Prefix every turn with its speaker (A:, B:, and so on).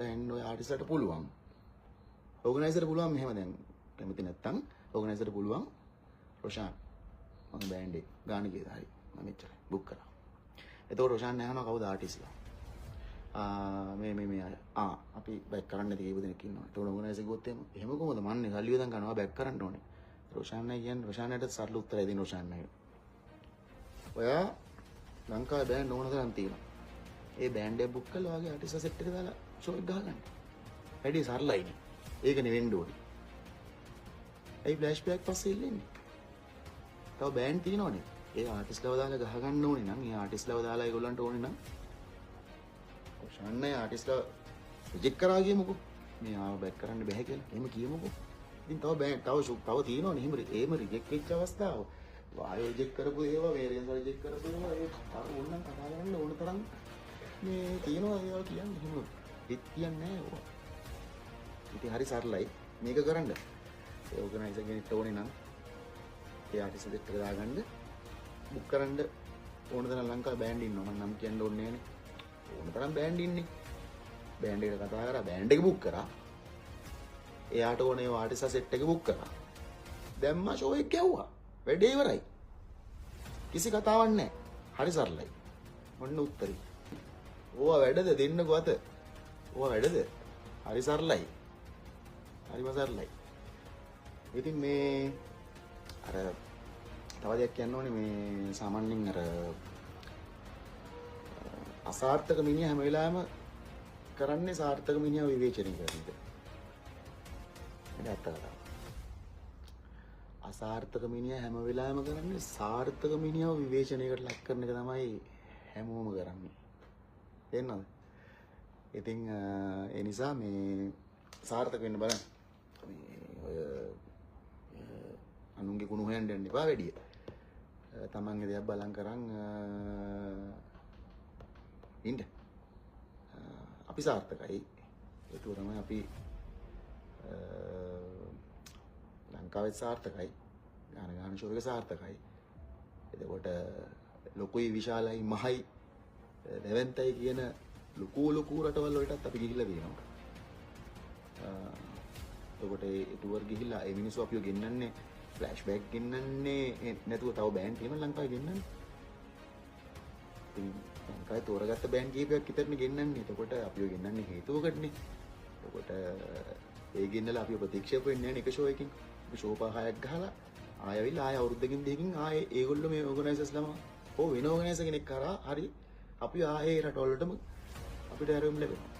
A: එන්න ඔය ආටිස්ට්ලාට පුළුවන්. ඕගනයිසර්ට පුළුවන් මෙහෙම දැන් කැමති නැත්තම් ඕගනයිසර්ට පුළුවන් රොෂාන් මම බෑන්ඩ් එක ගාන කියලා හරි මම මෙච්චරයි බුක් කරා. එතකොට රොෂාන් අහනවා කවුද ආටිස්ට්ලා? මේ අපි බෑක් කරන්න කීප දෙනෙක් ඉන්නවා. එතකොට ඕගනයිසර් කිව්වොත් එහෙම කොහොමද මන්නේ සල්ලි වදන් ගන්නවා බෑක් කරන්න ඕනේ. රොෂාන් නයි කියන්නේ රොෂාන්ට සරල උත්තරය දෙන්න රොෂාන් නයි. ඔයා ලංකාවේ බෑන්ඩ් ඕන තරම් තියෙනවා. ඒ බෑන්ඩ් එක බුක් කළා වගේ ආටිස්ට්ලා සෙට් එක දාලා ෂෝ එක ගහගන්න. වැඩි සරලයිනේ. ඒක නෙවෙන්න ඕනේ. ඒ ෆ්ලෑෂ් බෑක් පස්සේ ඉල්ලන්නේ. තව බෑන්ඩ් තියෙනවනේ. ඒ ආටිස්ට්ලාව දාලා ගහ ගන්න ඕනේ නම් ඒ ආටිස්ට්ලාව දාලා ඒගොල්ලන්ට ඕනේ නම් ඔෂාන්නේ ආටිස්ට්ලා රිජෙක්ට් කරා කියමුකෝ. මේ ආව බෑක් කරන්න බෑ කියලා. එහෙම කියමුකෝ. ඉතින් තව බෑන්ඩ් තව තියෙනවනේ. එහෙම රිජෙක්ට් වෙච්ච අවස්ථාව. වායෝ රිජෙක්ට් කරපු ඒවා වේරියන්ස් රිජෙක්ට් කරපු ඒවා ඒ අර ඕනනම් කතා කරන්න ඕන තරම් මේ තියෙනවා ඒවා කියන්නේ. එහෙම හිත කියන්නේ නැහැ ඕවා. ඉතින් හරි සරලයි මේක කරන්න. ඒ ඕගනයිසර් කෙනෙක්ට ඕනේ නම් ඒ ආටිස්ට් දෙක දාගන්න බුක් කරන්න ඕන තරම් ලංකාවේ බෑන්ඩ් ඉන්නවා. මම නම් කියන්න ඕනේ නෑනේ. ඕන තරම් බෑන්ඩ් ඉන්නේ. බෑන්ඩ් එකට කතා කරා බෑන්ඩ් එක බුක් කරා. එයාට ඕනේ ඒ ආටිස්ට් සෙට් එක බුක් කරා. දැම්මා ෂෝ එක ගැව්වා. වැඩේ ඉවරයි. කිසි කතාවක් නැහැ. හරි සරලයි. මොන්න උත්තරේ. ඕවා වැඩද දෙන්නකෝ අත. ඕවා වැඩද? හරි සරලයි. හරිම සරලයි. ඉතින් මේ අර තව දෙයක් කියන්න ඕනේ මේ සාමාන්‍යයෙන් අර අසාර්ථක මිනිහා හැම වෙලාවෙම කරන්නේ සාර්ථක මිනිහා විවේචනය කරන එක. ඒක ඇත්ත කතාව. අසාර්ථක මිනිහා හැම වෙලාවෙම කරන්නේ සාර්ථක මිනිහව විවේචනයකට ලක් කරන එක තමයි හැමෝම කරන්නේ. තේරෙනවද? ඉතින් ඒ නිසා මේ සාර්ථක වෙන්න බලන්න. ඔය අනුන්ගේ කුණු හොයන්න යන්න එපා වැඩි. තමන්ගේ දේක් බලන් කරන් ඉන්න. අපි සාර්ථකයි. ඒක තමයි අපි ලංකාවේ සාර්ථකයි. ගාන ෂෝ එක සාර්ථකයි. එතකොට ලොකුයි විශාලයි මහයි දෙවෙන්තයි කියන ලොකු රටවල් වලටත් අපි ගිහිල්ලා තියෙනවා. එතකොට ඒ ටුවර් ගිහිල්ලා ඒ මිනිස්සු අපිව ගෙන්නන්නේ ෆ්ලෑෂ් බෑක් ගෙන්නන්නේ නැතුව තව බෑන්ඩ් එහෙම ලංකාවේ ගෙන්නන්නේ. ඉතින් ලංකාවේ තෝරගත්ත බෑන්ඩ් කීපයක් විතරනේ ගෙන්නන්නේ. එතකොට අපිව ගෙන්නන්නේ හේතුවකටනේ. එතකොට ඒ ගෙන්නලා අපිව ප්‍රතික්ෂේප වෙන්නේ නැහැ නේ එක ෂෝ එකකින්. අපි ෂෝ 5-6ක් ගහලා ආයෙවිලා ආයෙ අවුරුද්දකින් දෙකකින් ආයෙ ඒගොල්ලෝ මේ ඕගනයිසර්ස්ලම වෙන ඕගනයිසර් කෙනෙක් කරා හරි අපි ආයෙ රටවලටම අපිට ආරෙම් ලැබෙනවා.